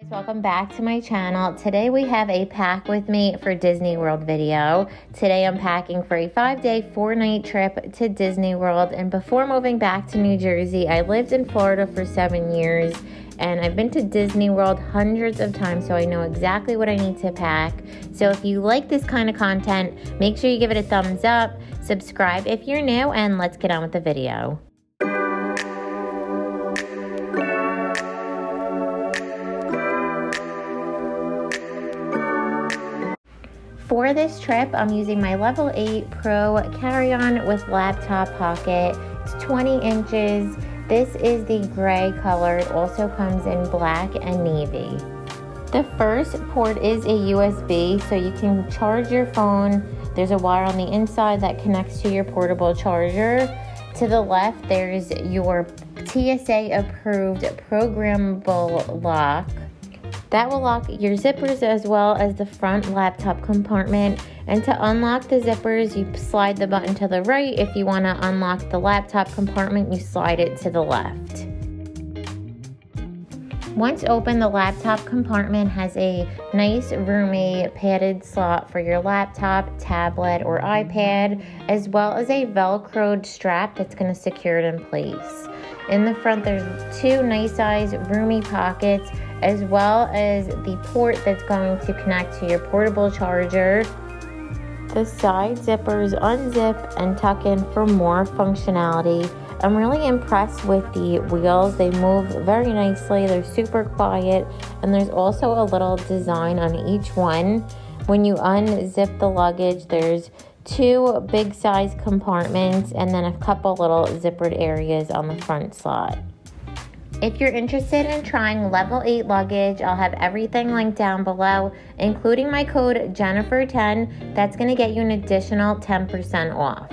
Welcome back to my channel. Today we have a pack with me for Disney World video. Today I'm packing for a 5-day, 4-night trip to Disney World, and before moving back to New Jersey, I lived in Florida for 7 years and I've been to Disney World hundreds of times, so I know exactly what I need to pack. So if you like this kind of content, make sure you give it a thumbs up, subscribe if you're new, and let's get on with the video. For this trip, I'm using my Level 8 Pro carry-on with laptop pocket. It's 20 inches. This is the gray color. It also comes in black and navy. The first port is a USB, so you can charge your phone. There's a wire on the inside that connects to your portable charger. To the left, there's your TSA-approved programmable lock. That will lock your zippers as well as the front laptop compartment. And to unlock the zippers, you slide the button to the right. If you want to unlock the laptop compartment, you slide it to the left. Once open, the laptop compartment has a nice roomy padded slot for your laptop, tablet, or iPad, as well as a velcroed strap that's going to secure it in place. In the front, there's two nice size roomy pockets, as well as the port that's going to connect to your portable charger. The side zippers unzip and tuck in for more functionality. I'm really impressed with the wheels. They move very nicely, they're super quiet, and there's also a little design on each one. When you unzip the luggage, there's two big size compartments and then a couple little zippered areas on the front slot. If you're interested in trying Level 8 luggage, I'll have everything linked down below, including my code JENNIFER10. That's going to get you an additional 10% off.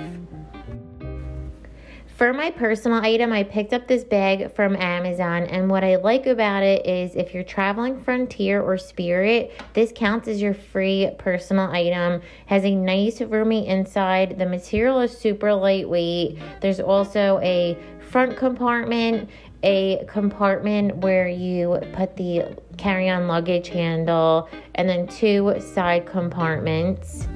For my personal item, I picked up this bag from Amazon, and what I like about it is if you're traveling Frontier or Spirit, this counts as your free personal item. It has a nice roomy inside. The material is super lightweight. There's also a front compartment, a compartment where you put the carry-on luggage handle, and then two side compartments.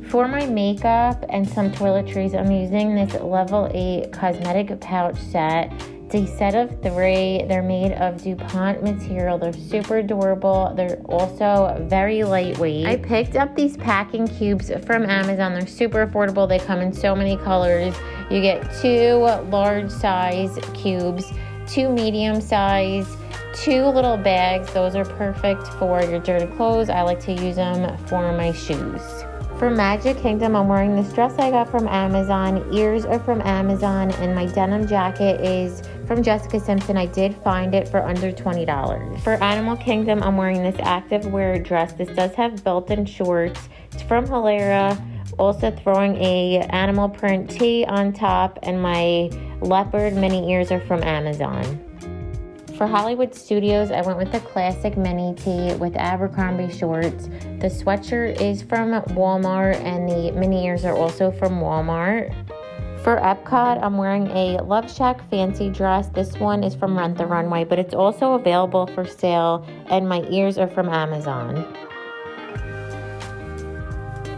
For my makeup and some toiletries, I'm using this Level 8 cosmetic pouch set. It's a set of 3. They're made of DuPont material. They're super durable. They're also very lightweight. I picked up these packing cubes from Amazon. They're super affordable. They come in so many colors. You get 2 large size cubes, 2 medium size, 2 little bags. Those are perfect for your dirty clothes. I like to use them for my shoes. For Magic Kingdom, I'm wearing this dress I got from Amazon. Ears are from Amazon, and my denim jacket is from Jessica Simpson. I did find it for under $20. For Animal Kingdom, I'm wearing this activewear dress. This does have built-in shorts. It's from Hilera. Also throwing a animal print tee on top, and my leopard mini ears are from Amazon. For Hollywood Studios, I went with the classic mini tee with Abercrombie shorts. The sweatshirt is from Walmart, and the mini ears are also from Walmart. For Epcot, I'm wearing a Love Shack fancy dress. This one is from Rent the Runway, but it's also available for sale, and my ears are from Amazon.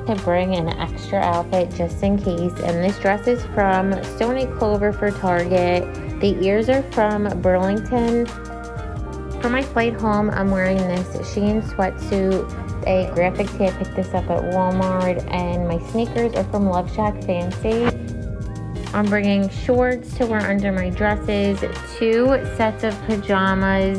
To bring an extra outfit just in case, and this dress is from Stony Clover for Target. The ears are from Burlington. For my flight home, I'm wearing this Shein sweatsuit, a graphic tee. I picked this up at Walmart, and my sneakers are from Love Shack Fancy. I'm bringing shorts to wear under my dresses, 2 sets of pajamas,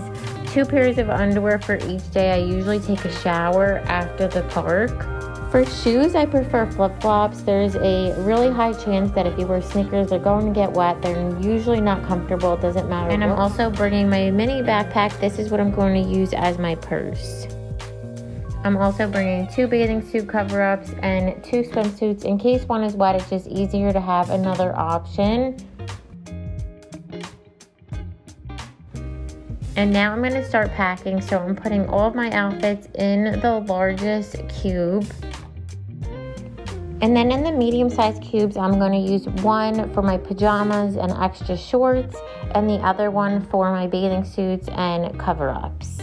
2 pairs of underwear for each day. I usually take a shower after the park. For shoes, I prefer flip-flops. There's a really high chance that if you wear sneakers, they're going to get wet. They're usually not comfortable. It doesn't matter. And I'm also bringing my mini backpack. This is what I'm going to use as my purse. I'm also bringing 2 bathing suit cover-ups and 2 swimsuits. In case one is wet, it's just easier to have another option. And now I'm going to start packing. So I'm putting all of my outfits in the largest cube. And then in the medium-sized cubes, I'm going to use 1 for my pajamas and extra shorts, and the other one for my bathing suits and cover-ups.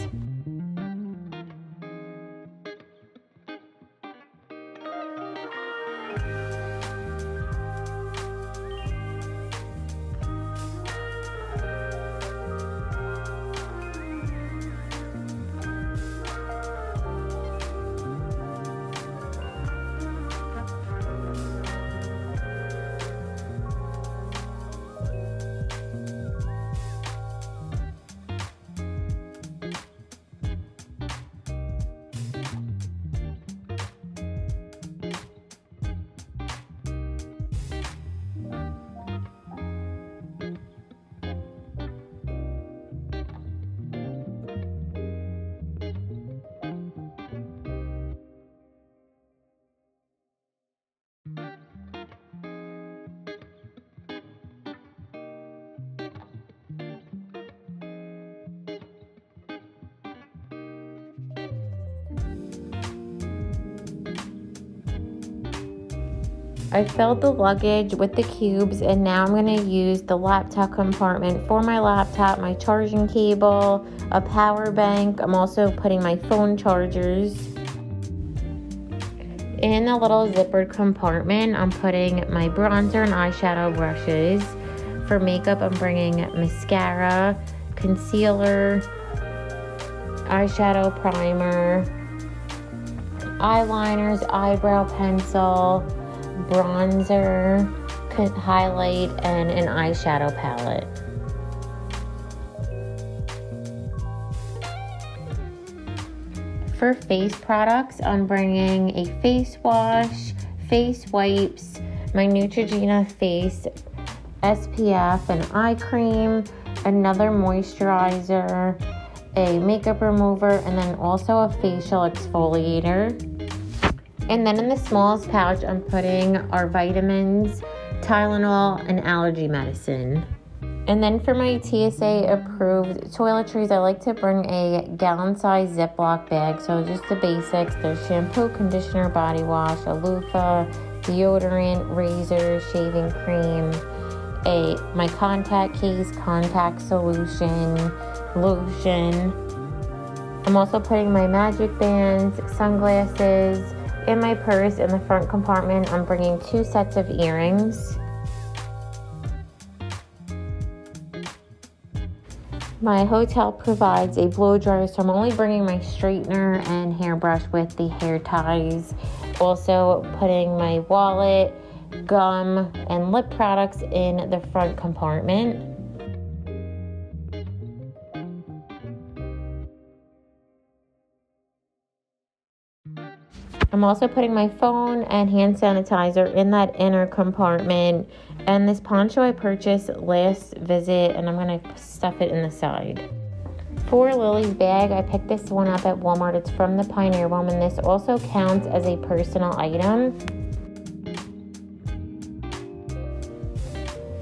I filled the luggage with the cubes, and now I'm going to use the laptop compartment for my laptop, my charging cable, a power bank. I'm also putting my phone chargers. In the little zippered compartment, I'm putting my bronzer and eyeshadow brushes. For makeup, I'm bringing mascara, concealer, eyeshadow primer, eyeliners, eyebrow pencil, bronzer, highlight, and an eyeshadow palette. For face products, I'm bringing a face wash, face wipes, my Neutrogena face SPF and eye cream, another moisturizer, a makeup remover, and then also a facial exfoliator. And then in the smallest pouch, I'm putting our vitamins, Tylenol, and allergy medicine. And then for my TSA approved toiletries, I like to bring a gallon-size Ziploc bag. So just the basics. There's shampoo, conditioner, body wash, a loofah, deodorant, razor, shaving cream, my contact case, contact solution, lotion. I'm also putting my magic bands, sunglasses. In my purse, in the front compartment, I'm bringing 2 sets of earrings. My hotel provides a blow dryer, so I'm only bringing my straightener and hairbrush with the hair ties. Also putting my wallet, gum, and lip products in the front compartment. I'm also putting my phone and hand sanitizer in that inner compartment. And this poncho I purchased last visit, and I'm going to stuff it in the side. For Lily's bag, I picked this one up at Walmart. It's from the Pioneer Room, and this also counts as a personal item.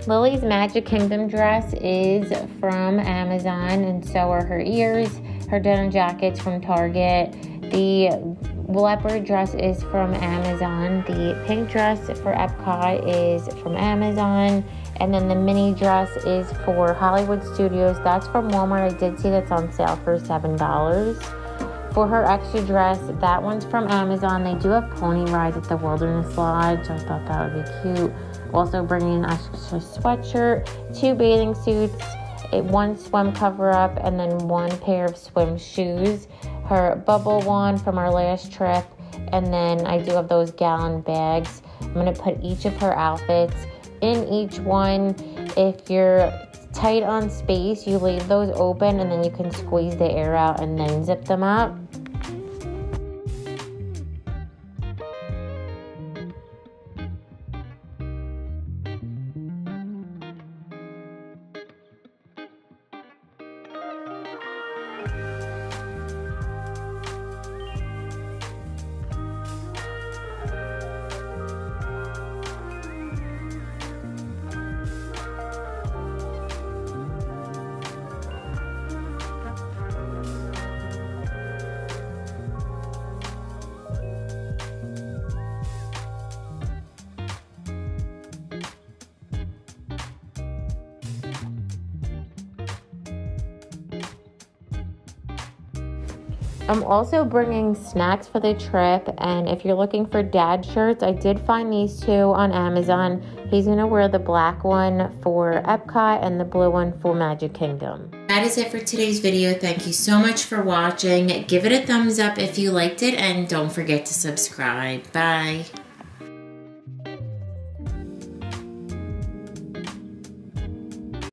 Lily's Magic Kingdom dress is from Amazon, and so are her ears. Her denim jacket's from Target. The leopard dress is from Amazon. The pink dress for Epcot is from Amazon. And then the mini dress is for Hollywood Studios. That's from Walmart. I did see that's on sale for $7. For her extra dress, that one's from Amazon. They do have pony rides at the Wilderness Lodge, so I thought that would be cute. Also bringing an extra sweatshirt, 2 bathing suits, 1 swim cover-up, and then 1 pair of swim shoes. Her bubble wand from our last trip, and then I do have those gallon bags. I'm going to put each of her outfits in each one. If you're tight on space, you leave those open, and then you can squeeze the air out and then zip them up. I'm also bringing snacks for the trip, and if you're looking for dad shirts, I did find these two on Amazon. He's gonna wear the black one for Epcot and the blue one for Magic Kingdom. That is it for today's video. Thank you so much for watching. Give it a thumbs up if you liked it, and don't forget to subscribe. Bye.